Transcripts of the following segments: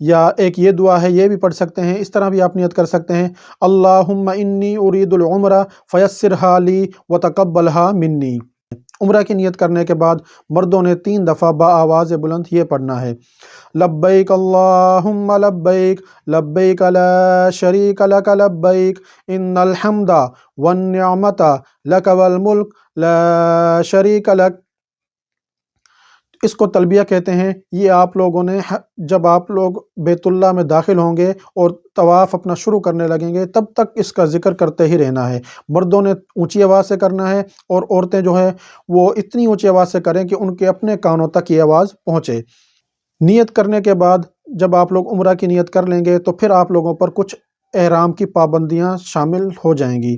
یا ایک یہ دعا ہے، یہ بھی پڑھ سکتے ہیں۔ اس طرح بھی آپ نیت کر سکتے ہیں، اللہم انی ارید العمرہ فیسرھا لی وتقبلھا منی۔ عمرہ کی نیت کرنے کے بعد مردوں نے 3 دفعہ بآواز بلند یہ پڑھنا ہے، لبیک اللہم لبیک لبیک لا شریک لک لبیک ان الحمد والنعمت لک والملک لا شریک لک۔ اس کو تلبیہ کہتے ہیں۔ یہ آپ لوگوں نے جب آپ لوگ بیت اللہ میں داخل ہوں گے اور طواف اپنا شروع کرنے لگیں گے تب تک اس کا ذکر کرتے ہی رہنا ہے۔ مردوں نے اونچی آواز سے کرنا ہے اور عورتیں جو ہے وہ اتنی اونچی آواز سے کریں کہ ان کے اپنے کانوں تک یہ آواز پہنچے۔ نیت کرنے کے بعد جب آپ لوگ عمرہ کی نیت کر لیں گے تو پھر آپ لوگوں پر کچھ احرام کی پابندیاں شامل ہو جائیں گی۔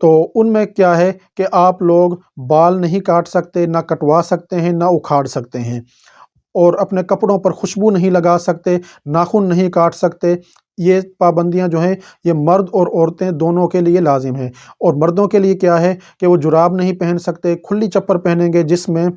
تو ان میں کیا ہے کہ آپ لوگ بال نہیں کاٹ سکتے، نہ کٹوا سکتے ہیں، نہ اکھاڑ سکتے ہیں، اور اپنے کپڑوں پر خوشبو نہیں لگا سکتے، ناخن نہیں کاٹ سکتے۔ یہ پابندیاں جو ہیں یہ مرد اور عورتیں دونوں کے لیے لازم ہیں۔ اور مردوں کے لیے کیا ہے کہ وہ جراب نہیں پہن سکتے، کھلی چپل پہنیں گے جس میں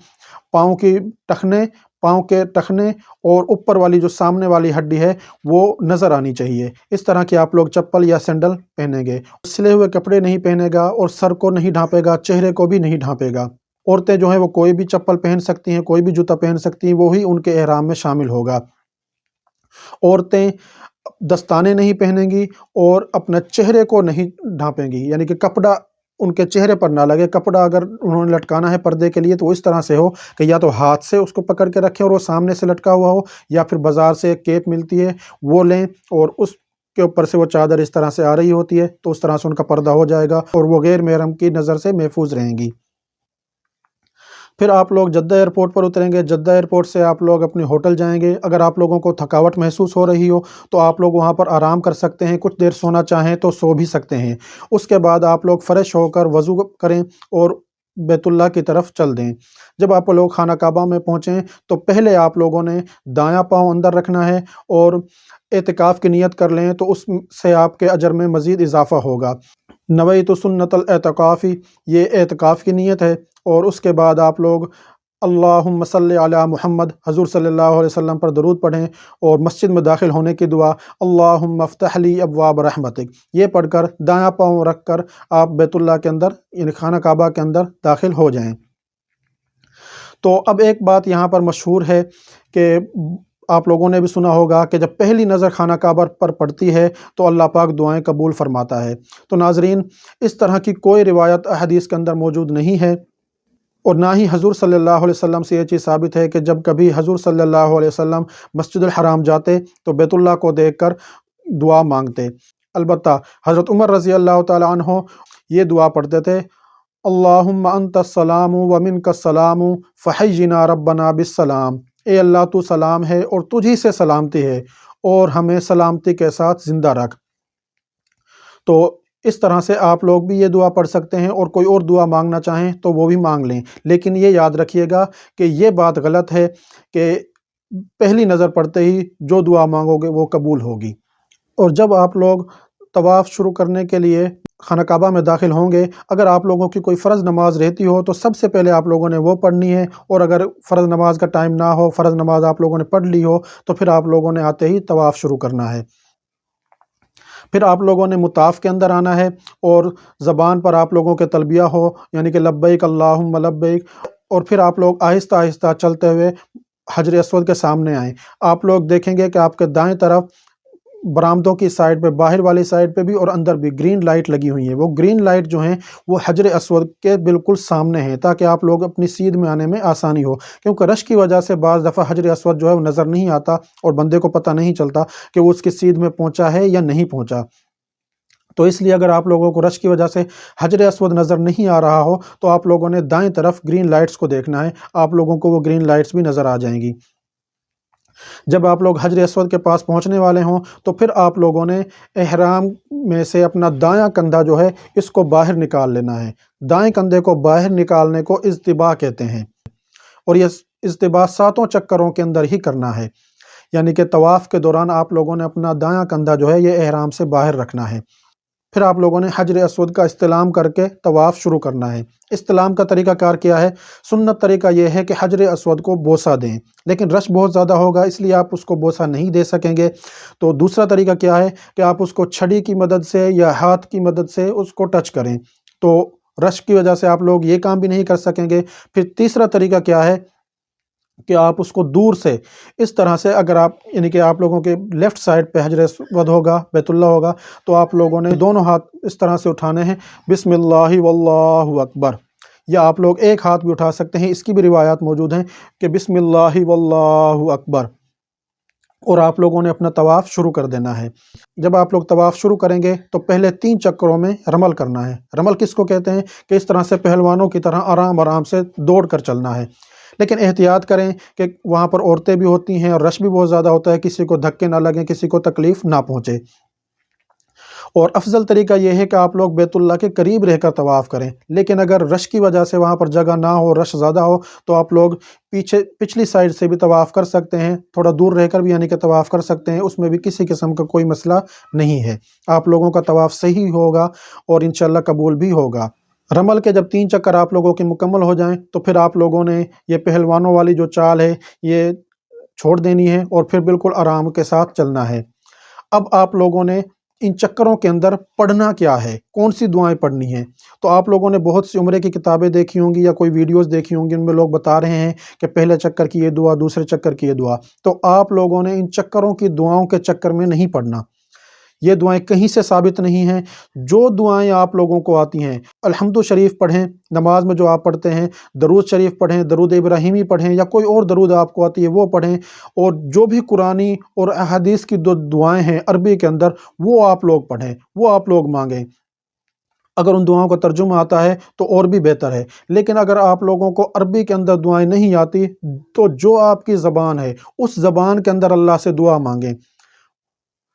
پاؤں کے ٹخنے اور اوپر والی جو سامنے والی ہڈی ہے وہ نظر آنی چاہیے۔ اس طرح کے آپ لوگ چپل یا سینڈل پہنیں گے۔ سلے ہوئے کپڑے نہیں پہنے گا اور سر کو نہیں ڈھانپے گا، چہرے کو بھی نہیں ڈھانپے گا۔ عورتیں جو ہیں وہ کوئی بھی چپل پہن سکتی ہیں، کوئی بھی جوتا پہن سکتی ہیں، وہی ان کے احرام میں شامل ہوگا۔ عورتیں دستانے نہیں پہنیں گی اور اپنے چہرے کو نہیں ڈھانپیں گی، یعنی کہ کپڑا ان کے چہرے پر نہ لگے۔ کپڑا اگر انہوں نے لٹکانا ہے پردے کے لیے تو اس طرح سے ہو کہ یا تو ہاتھ سے اس کو پکڑ کے رکھیں اور وہ سامنے سے لٹکا ہوا ہو، یا پھر بازار سے ایک کیپ ملتی ہے وہ لیں اور اس کے اوپر سے وہ چادر اس طرح سے آ رہی ہوتی ہے تو اس طرح سے ان کا پردہ ہو جائے گا اور وہ غیر محرم کی نظر سے محفوظ رہیں گی۔ پھر آپ لوگ جدہ ایئرپورٹ پر اتریں گے۔ جدہ ایئرپورٹ سے آپ لوگ اپنے ہوٹل جائیں گے۔ اگر آپ لوگوں کو تھکاوٹ محسوس ہو رہی ہو تو آپ لوگ وہاں پر آرام کر سکتے ہیں، کچھ دیر سونا چاہیں تو سو بھی سکتے ہیں۔ اس کے بعد آپ لوگ فریش ہو کر وضو کریں اور بیت اللہ کی طرف چل دیں۔ جب آپ لوگ خانہ کعبہ میں پہنچیں تو پہلے آپ لوگوں نے دایاں پاؤں اندر رکھنا ہے اور اعتکاف کی نیت کر لیں تو اس سے آپ کے اجر میں مزید اضافہ ہوگا۔ نویت سنت الاعتکافی، یہ اعتکاف کی نیت ہے۔ اور اس کے بعد آپ لوگ اللہم صلی علی محمد، حضور صلی اللہ علیہ وسلم پر درود پڑھیں اور مسجد میں داخل ہونے کی دعا اللہم افتح لی ابواب رحمتک، یہ پڑھ کر دایاں پاؤں رکھ کر آپ بیت اللہ کے اندر یعنی خانہ کعبہ کے اندر داخل ہو جائیں۔ تو اب ایک بات یہاں پر مشہور ہے کہ آپ لوگوں نے بھی سنا ہوگا کہ جب پہلی نظر خانہ کعبہ پر پڑتی ہے تو اللہ پاک دعائیں قبول فرماتا ہے۔ تو ناظرین، اس طرح کی کوئی روایت احادیث کے اندر موجود نہیں ہے، اور نہ ہی حضور صلی اللہ علیہ وسلم سے یہ چیز ثابت ہے کہ جب کبھی حضور صلی اللہ علیہ وسلم مسجد الحرام جاتے تو بیت اللہ کو دیکھ کر دعا مانگتے۔ البتہ حضرت عمر رضی اللہ تعالی عنہ یہ دعا پڑھتے تھے، اللہم انت السلام ومنک السلام فحینا ربنا بالسلام، اے اللہ تو سلام ہے اور تجھی سے سلامتی ہے اور ہمیں سلامتی کے ساتھ زندہ رکھ۔ تو اس طرح سے آپ لوگ بھی یہ دعا پڑھ سکتے ہیں، اور کوئی اور دعا مانگنا چاہیں تو وہ بھی مانگ لیں، لیکن یہ یاد رکھیے گا کہ یہ بات غلط ہے کہ پہلی نظر پڑتے ہی جو دعا مانگو گے وہ قبول ہوگی۔ اور جب آپ لوگ طواف شروع کرنے کے لیے خانہ کعبہ میں داخل ہوں گے، اگر آپ لوگوں کی کوئی فرض نماز رہتی ہو تو سب سے پہلے آپ لوگوں نے وہ پڑھنی ہے، اور اگر فرض نماز کا ٹائم نہ ہو، فرض نماز آپ لوگوں نے پڑھ لی ہو تو پھر آپ لوگوں نے آتے ہی طواف شروع کرنا ہے۔ پھر آپ لوگوں نے مطاف کے اندر آنا ہے اور زبان پر آپ لوگوں کے تلبیہ ہو، یعنی کہ لبیک اللہم لبیک، اور پھر آپ لوگ آہستہ آہستہ چلتے ہوئے حجر اسود کے سامنے آئیں۔ آپ لوگ دیکھیں گے کہ آپ کے دائیں طرف برآمدوں کی سائڈ پہ، باہر والی سائڈ پہ بھی اور اندر بھی گرین لائٹ لگی ہوئی ہیں۔ وہ گرین لائٹ جو ہیں وہ حجر اسود کے بالکل سامنے ہیں تاکہ آپ لوگ اپنی سیدھ میں آنے میں آسانی ہو، کیونکہ رش کی وجہ سے بعض دفعہ حجر اسود جو ہے وہ نظر نہیں آتا اور بندے کو پتہ نہیں چلتا کہ وہ اس کی سیدھ میں پہنچا ہے یا نہیں پہنچا۔ تو اس لیے اگر آپ لوگوں کو رش کی وجہ سے حجر اسود نظر نہیں آ رہا ہو تو آپ لوگوں نے دائیں طرف گرین لائٹس کو دیکھنا ہے، آپ لوگوں کو وہ گرین لائٹس بھی نظر آ جائیں گی۔ جب آپ لوگ حجر اسود کے پاس پہنچنے والے ہوں تو پھر آپ لوگوں نے احرام میں سے اپنا دایاں کندھا جو ہے اس کو باہر نکال لینا ہے۔ دائیں کندھے کو باہر نکالنے کو اجتباء کہتے ہیں، اور یہ اجتباء 7 چکروں کے اندر ہی کرنا ہے، یعنی کہ طواف کے دوران آپ لوگوں نے اپنا دایاں کندھا جو ہے یہ احرام سے باہر رکھنا ہے۔ پھر آپ لوگوں نے حجر اسود کا استلام کر کے طواف شروع کرنا ہے۔ استلام کا طریقہ کار کیا ہے؟ سنت طریقہ یہ ہے کہ حجر اسود کو بوسہ دیں، لیکن رش بہت زیادہ ہوگا اس لیے آپ اس کو بوسہ نہیں دے سکیں گے۔ تو دوسرا طریقہ کیا ہے کہ آپ اس کو چھڑی کی مدد سے یا ہاتھ کی مدد سے اس کو ٹچ کریں، تو رش کی وجہ سے آپ لوگ یہ کام بھی نہیں کر سکیں گے۔ پھر تیسرا طریقہ کیا ہے کہ آپ اس کو دور سے اس طرح سے، اگر آپ یعنی کہ آپ لوگوں کے لیفٹ سائڈ پہ حجر اسود ہوگا، بیت اللہ ہوگا، تو آپ لوگوں نے دونوں ہاتھ اس طرح سے اٹھانے ہیں، بسم اللہ واللہ اکبر، یا آپ لوگ ایک ہاتھ بھی اٹھا سکتے ہیں، اس کی بھی روایات موجود ہیں کہ بسم اللہ واللہ اکبر، اور آپ لوگوں نے اپنا طواف شروع کر دینا ہے۔ جب آپ لوگ طواف شروع کریں گے تو پہلے 3 چکروں میں رمل کرنا ہے۔ رمل کس کو کہتے ہیں؟ کہ اس طرح سے پہلوانوں کی طرح آرام آرام سے دوڑ کر چلنا ہے، لیکن احتیاط کریں کہ وہاں پر عورتیں بھی ہوتی ہیں اور رش بھی بہت زیادہ ہوتا ہے، کسی کو دھکے نہ لگیں، کسی کو تکلیف نہ پہنچے۔ اور افضل طریقہ یہ ہے کہ آپ لوگ بیت اللہ کے قریب رہ کر طواف کریں، لیکن اگر رش کی وجہ سے وہاں پر جگہ نہ ہو، رش زیادہ ہو، تو آپ لوگ پچھلی سائڈ سے بھی طواف کر سکتے ہیں، تھوڑا دور رہ کر بھی یعنی کہ طواف کر سکتے ہیں، اس میں بھی کسی قسم کا کوئی مسئلہ نہیں ہے۔ آپ لوگوں کا طواف صحیح ہوگا اور انشاءاللہ قبول بھی ہوگا۔ رمل کے جب 3 چکر آپ لوگوں کے مکمل ہو جائیں تو پھر آپ لوگوں نے یہ پہلوانوں والی جو چال ہے یہ چھوڑ دینی ہے اور پھر بالکل آرام کے ساتھ چلنا ہے۔ اب آپ لوگوں نے ان چکروں کے اندر پڑھنا کیا ہے، کون سی دعائیں پڑھنی ہیں؟ تو آپ لوگوں نے بہت سی عمرے کی کتابیں دیکھی ہوں گی یا کوئی ویڈیوز دیکھی ہوں گی، ان میں لوگ بتا رہے ہیں کہ پہلے چکر کی یہ دعا، دوسرے چکر کی یہ دعا، تو آپ لوگوں نے ان چکروں کی دعاؤں کے چکر میں نہیں پڑھنا۔ یہ دعائیں کہیں سے ثابت نہیں ہیں۔ جو دعائیں آپ لوگوں کو آتی ہیں، الحمد شریف پڑھیں، نماز میں جو آپ پڑھتے ہیں، درود شریف پڑھیں، درود ابراہیمی پڑھیں، یا کوئی اور درود آپ کو آتی ہے وہ پڑھیں، اور جو بھی قرآنی اور احادیث کی دعائیں ہیں عربی کے اندر وہ آپ لوگ پڑھیں، وہ آپ لوگ مانگیں۔ اگر ان دعاؤں کا ترجمہ آتا ہے تو اور بھی بہتر ہے، لیکن اگر آپ لوگوں کو عربی کے اندر دعائیں نہیں آتی تو جو آپ کی زبان ہے اس زبان کے اندر اللہ سے دعا مانگیں،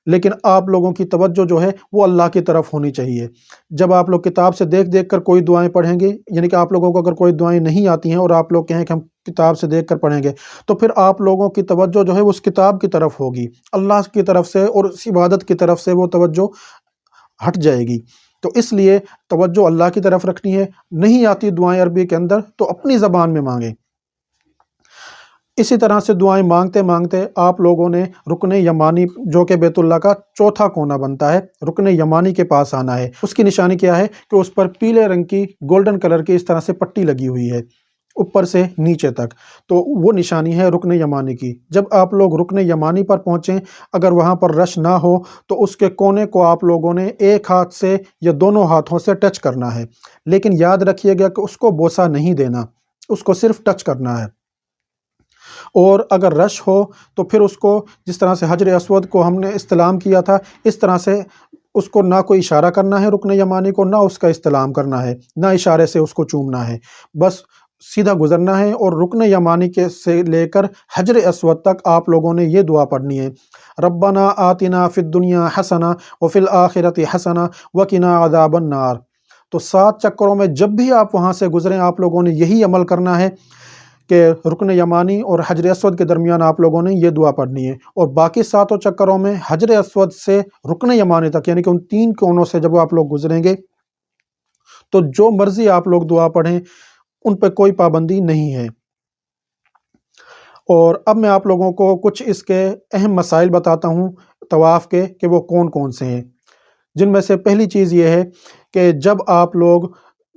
لیکن آپ لوگوں کی توجہ جو ہے وہ اللہ کی طرف ہونی چاہیے۔ جب آپ لوگ کتاب سے دیکھ دیکھ کر کوئی دعائیں پڑھیں گے، یعنی کہ آپ لوگوں کو اگر کوئی دعائیں نہیں آتی ہیں اور آپ لوگ کہیں کہ ہم کتاب سے دیکھ کر پڑھیں گے، تو پھر آپ لوگوں کی توجہ جو ہے اس کتاب کی طرف ہوگی، اللہ کی طرف سے اور اس عبادت کی طرف سے وہ توجہ ہٹ جائے گی۔ تو اس لیے توجہ اللہ کی طرف رکھنی ہے۔ نہیں آتی دعائیں عربی کے اندر تو اپنی زبان میں مانگیں۔ اسی طرح سے دعائیں مانگتے مانگتے آپ لوگوں نے رکن یمانی، جو کہ بیت اللہ کا چوتھا کونا بنتا ہے، رکن یمانی کے پاس آنا ہے۔ اس کی نشانی کیا ہے کہ اس پر پیلے رنگ کی گولڈن کلر کی اس طرح سے پٹی لگی ہوئی ہے اوپر سے نیچے تک، تو وہ نشانی ہے رکن یمانی کی۔ جب آپ لوگ رکن یمانی پر پہنچیں، اگر وہاں پر رش نہ ہو تو اس کے کونے کو آپ لوگوں نے ایک ہاتھ سے یا دونوں ہاتھوں سے ٹچ کرنا ہے، لیکن یاد رکھیے گا کہ اس کو بوسہ نہیں دینا، اس کو صرف ٹچ کرنا ہے۔ اور اگر رش ہو تو پھر اس کو جس طرح سے حجر اسود کو ہم نے استلام کیا تھا، اس طرح سے اس کو نہ کوئی اشارہ کرنا ہے رکن یمانی کو، نہ اس کا استلام کرنا ہے، نہ اشارے سے اس کو چومنا ہے، بس سیدھا گزرنا ہے۔ اور رکن یمانی کے سے لے کر حجر اسود تک آپ لوگوں نے یہ دعا پڑھنی ہے، ربنا آتنا فی الدنیا حسنہ وفی الآخرۃ حسنہ وقنا عذاب النار۔ تو 7 چکروں میں جب بھی آپ وہاں سے گزریں آپ لوگوں نے یہی عمل کرنا ہے کہ رکن یمانی اور حجر اسود کے درمیان آپ لوگوں نے یہ دعا پڑھنی ہے، اور باقی 7 چکروں میں حجر اسود سے رکن یمانی تک یعنی کہ ان 3 کونوں سے جب آپ لوگ گزریں گے تو جو مرضی آپ لوگ دعا پڑھیں، ان پہ کوئی پابندی نہیں ہے۔ اور اب میں آپ لوگوں کو کچھ اس کے اہم مسائل بتاتا ہوں طواف کے کہ وہ کون کون سے ہیں، جن میں سے پہلی چیز یہ ہے کہ جب آپ لوگ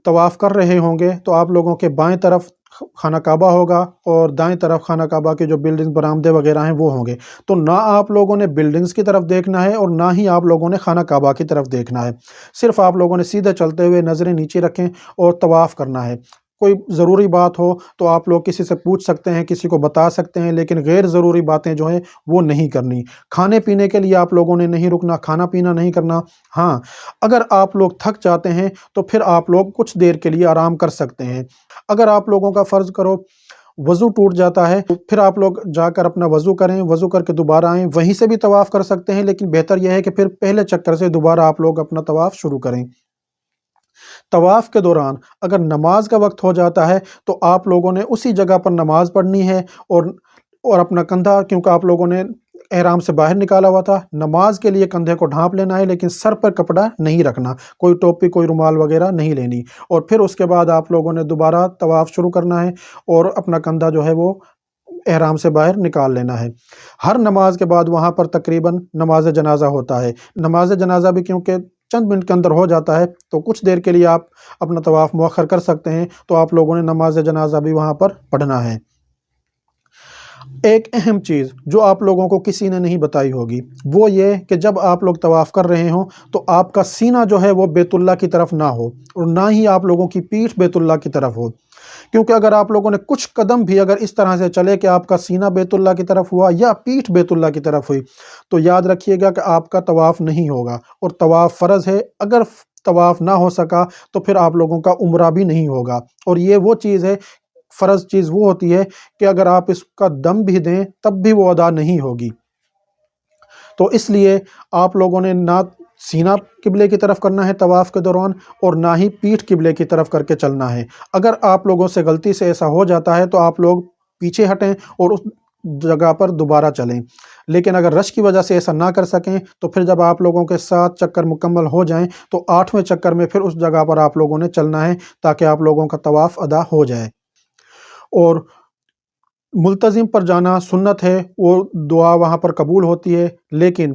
طواف کر رہے ہوں گے تو آپ لوگوں کے بائیں طرف خانہ کعبہ ہوگا اور دائیں طرف خانہ کعبہ کے جو بلڈنگ برآمدے وغیرہ ہیں وہ ہوں گے، تو نہ آپ لوگوں نے بلڈنگز کی طرف دیکھنا ہے اور نہ ہی آپ لوگوں نے خانہ کعبہ کی طرف دیکھنا ہے، صرف آپ لوگوں نے سیدھے چلتے ہوئے نظریں نیچے رکھیں اور طواف کرنا ہے۔ کوئی ضروری بات ہو تو آپ لوگ کسی سے پوچھ سکتے ہیں، کسی کو بتا سکتے ہیں، لیکن غیر ضروری باتیں جو ہیں وہ نہیں کرنی۔ کھانے پینے کے لیے آپ لوگوں نے نہیں رکنا، کھانا پینا نہیں کرنا۔ ہاں، اگر آپ لوگ تھک جاتے ہیں تو پھر آپ لوگ کچھ دیر کے لیے آرام کر سکتے ہیں۔ اگر آپ لوگوں کا فرض کرو وضو ٹوٹ جاتا ہے تو پھر آپ لوگ جا کر اپنا وضو کریں، وضو کر کے دوبارہ آئیں، وہیں سے بھی طواف کر سکتے ہیں، لیکن بہتر یہ ہے کہ پھر پہلے چکر سے دوبارہ آپ لوگ اپنا طواف شروع کریں۔ طواف کے دوران اگر نماز کا وقت ہو جاتا ہے تو آپ لوگوں نے اسی جگہ پر نماز پڑھنی ہے، اور اپنا کندھا، کیونکہ آپ لوگوں نے احرام سے باہر نکالا ہوا تھا، نماز کے لیے کندھے کو ڈھانپ لینا ہے لیکن سر پر کپڑا نہیں رکھنا، کوئی ٹوپی کوئی رومال وغیرہ نہیں لینی، اور پھر اس کے بعد آپ لوگوں نے دوبارہ طواف شروع کرنا ہے اور اپنا کندھا جو ہے وہ احرام سے باہر نکال لینا ہے۔ ہر نماز کے بعد وہاں پر تقریباً نماز جنازہ ہوتا ہے، نماز جنازہ بھی کیونکہ چند منٹ کے اندر ہو جاتا ہے تو کچھ دیر کے لیے آپ اپنا طواف مؤخر کر سکتے ہیں، تو آپ لوگوں نے نماز جنازہ بھی وہاں پر پڑھنا ہے۔ ایک اہم چیز جو آپ لوگوں کو کسی نے نہیں بتائی ہوگی وہ یہ کہ جب آپ لوگ طواف کر رہے ہوں تو آپ کا سینہ جو ہے وہ بیت اللہ کی طرف نہ ہو، اور نہ ہی آپ لوگوں کی پیٹھ بیت اللہ کی طرف ہو، کیونکہ اگر آپ لوگوں نے کچھ قدم بھی اگر اس طرح سے چلے کہ آپ کا سینہ بیت اللہ کی طرف ہوا یا پیٹھ بیت اللہ کی طرف ہوئی تو یاد رکھیے گا کہ آپ کا طواف نہیں ہوگا، اور طواف فرض ہے، اگر طواف نہ ہو سکا تو پھر آپ لوگوں کا عمرہ بھی نہیں ہوگا، اور یہ وہ چیز ہے، فرض چیز وہ ہوتی ہے کہ اگر آپ اس کا دم بھی دیں تب بھی وہ ادا نہیں ہوگی۔ تو اس لیے آپ لوگوں نے نہ سینہ قبلے کی طرف کرنا ہے طواف کے دوران، اور نہ ہی پیٹھ قبلے کی طرف کر کے چلنا ہے۔ اگر آپ لوگوں سے غلطی سے ایسا ہو جاتا ہے تو آپ لوگ پیچھے ہٹیں اور اس جگہ پر دوبارہ چلیں، لیکن اگر رش کی وجہ سے ایسا نہ کر سکیں تو پھر جب آپ لوگوں کے 7 چکر مکمل ہو جائیں تو 8ویں چکر میں پھر اس جگہ پر آپ لوگوں نے چلنا ہے تاکہ آپ لوگوں کا طواف ادا ہو جائے۔ اور ملتزم پر جانا سنت ہے، وہ دعا وہاں پر قبول ہوتی ہے، لیکن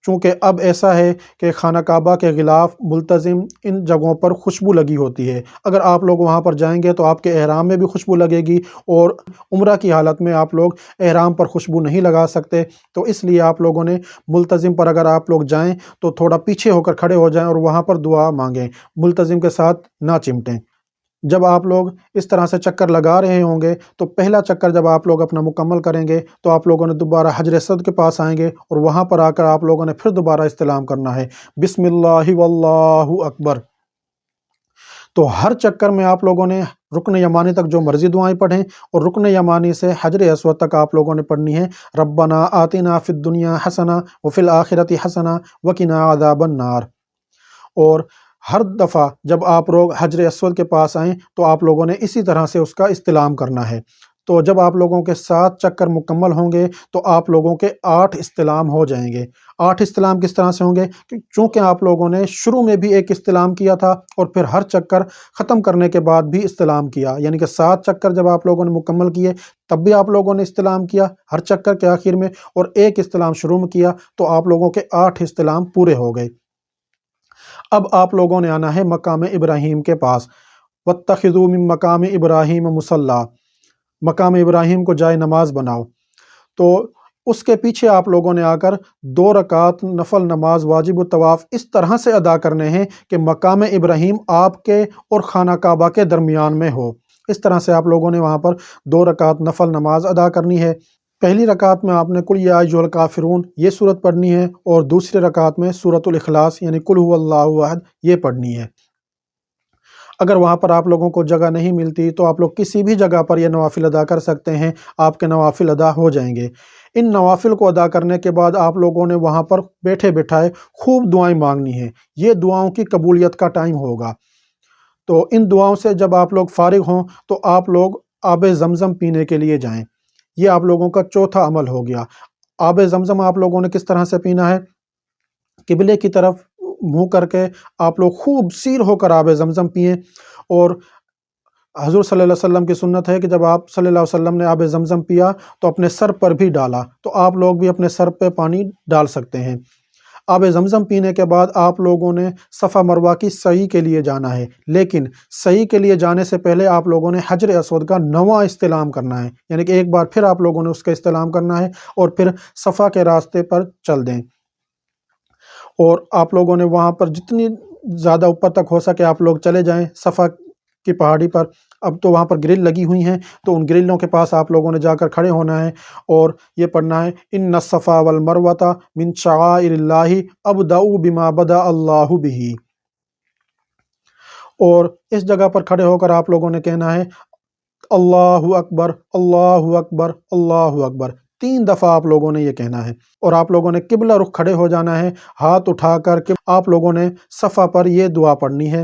چونکہ اب ایسا ہے کہ خانہ کعبہ کے غلاف ملتزم ان جگہوں پر خوشبو لگی ہوتی ہے، اگر آپ لوگ وہاں پر جائیں گے تو آپ کے احرام میں بھی خوشبو لگے گی، اور عمرہ کی حالت میں آپ لوگ احرام پر خوشبو نہیں لگا سکتے، تو اس لیے آپ لوگوں نے ملتزم پر اگر آپ لوگ جائیں تو تھوڑا پیچھے ہو کر کھڑے ہو جائیں اور وہاں پر دعا مانگیں، ملتزم کے ساتھ نہ چمٹیں۔ جب آپ لوگ اس طرح سے چکر لگا رہے ہوں گے تو پہلا چکر جب آپ لوگ اپنا مکمل کریں گے تو آپ لوگوں نے دوبارہ حجر اسود کے پاس آئیں گے، اور وہاں پر آ کر آپ لوگوں نے پھر دوبارہ استلام کرنا ہے، بسم اللہ واللہ اکبر۔ تو ہر چکر میں آپ لوگوں نے رکن یمانی تک جو مرضی دعائیں پڑھیں، اور رکن یمانی سے حجر اسود تک آپ لوگوں نے پڑھنی ہے، ربنا آتنا فی الدنیا حسنہ وفی الآخرۃ حسنہ وقنا عذاب النار۔ اور ہر دفعہ جب آپ لوگ حجر اسود کے پاس آئیں تو آپ لوگوں نے اسی طرح سے اس کا استلام کرنا ہے۔ تو جب آپ لوگوں کے 7 چکر مکمل ہوں گے تو آپ لوگوں کے 8 استلام ہو جائیں گے۔ 8 استلام کس طرح سے ہوں گے؟ چونکہ آپ لوگوں نے شروع میں بھی ایک استلام کیا تھا اور پھر ہر چکر ختم کرنے کے بعد بھی استلام کیا، یعنی کہ 7 چکر جب آپ لوگوں نے مکمل کیے تب بھی آپ لوگوں نے استلام کیا ہر چکر کے آخر میں، اور ایک استلام شروع میں کیا، تو آپ لوگوں کے 8 استلام پورے ہو گئے۔ اب آپ لوگوں نے آنا ہے مقام ابراہیم کے پاس، وَاتَّخِذُوا مِن مَقَامِ إِبْرَاهِيمَ مُصَلَّى، مقام ابراہیم کو جائے نماز بناؤ۔ تو اس کے پیچھے آپ لوگوں نے آ کر 2 رکعت نفل نماز واجب الطواف اس طرح سے ادا کرنے ہیں کہ مقام ابراہیم آپ کے اور خانہ کعبہ کے درمیان میں ہو، اس طرح سے آپ لوگوں نے وہاں پر 2 رکعت نفل نماز ادا کرنی ہے۔ پہلی رکعت میں آپ نے قل یا ایھا الکافرون یہ صورت پڑھنی ہے، اور دوسری رکعت میں سورۃ الاخلاص یعنی قل ھو اللہ احد یہ پڑھنی ہے۔ اگر وہاں پر آپ لوگوں کو جگہ نہیں ملتی تو آپ لوگ کسی بھی جگہ پر یہ نوافل ادا کر سکتے ہیں، آپ کے نوافل ادا ہو جائیں گے۔ ان نوافل کو ادا کرنے کے بعد آپ لوگوں نے وہاں پر بیٹھے بٹھائے خوب دعائیں مانگنی ہیں، یہ دعاؤں کی قبولیت کا ٹائم ہوگا۔ تو ان دعاؤں سے جب آپ لوگ فارغ ہوں تو آپ لوگ آب زمزم پینے کے لیے جائیں، یہ آپ لوگوں کا چوتھا عمل ہو گیا۔ آب زمزم آپ لوگوں نے کس طرح سے پینا ہے؟ قبلے کی طرف منہ کر کے آپ لوگ خوب سیر ہو کر آب زمزم پئیں، اور حضور صلی اللہ علیہ وسلم کی سنت ہے کہ جب آپ صلی اللہ علیہ وسلم نے آب زمزم پیا تو اپنے سر پر بھی ڈالا، تو آپ لوگ بھی اپنے سر پہ پانی ڈال سکتے ہیں۔ آب زمزم پینے کے بعد آپ لوگوں نے صفا مروہ کی سعی کے لیے جانا ہے، لیکن سعی کے لیے جانے سے پہلے آپ لوگوں نے حجر اسود کا 9واں استلام کرنا ہے، یعنی کہ ایک بار پھر آپ لوگوں نے اس کا استلام کرنا ہے اور پھر صفا کے راستے پر چل دیں، اور آپ لوگوں نے وہاں پر جتنی زیادہ اوپر تک ہو سکے آپ لوگ چلے جائیں صفا کی پہاڑی پر۔ اب تو وہاں پر گرل لگی ہوئی ہیں تو ان گرلوں کے پاس آپ لوگوں نے جا کر کھڑے ہونا ہے اور یہ پڑھنا ہے ان الصفا والمروۃ من شعائر اللہ ابدأ بما بدأ اللہ بہ، اور اس جگہ پر کھڑے ہو کر آپ لوگوں نے کہنا ہے اللہ اکبر اللہ اکبر اللہ اکبر، 3 دفعہ آپ لوگوں نے یہ کہنا ہے، اور آپ لوگوں نے قبلہ رخ کھڑے ہو جانا ہے، ہاتھ اٹھا کر آپ لوگوں نے صفا پر یہ دعا پڑھنی ہے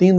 3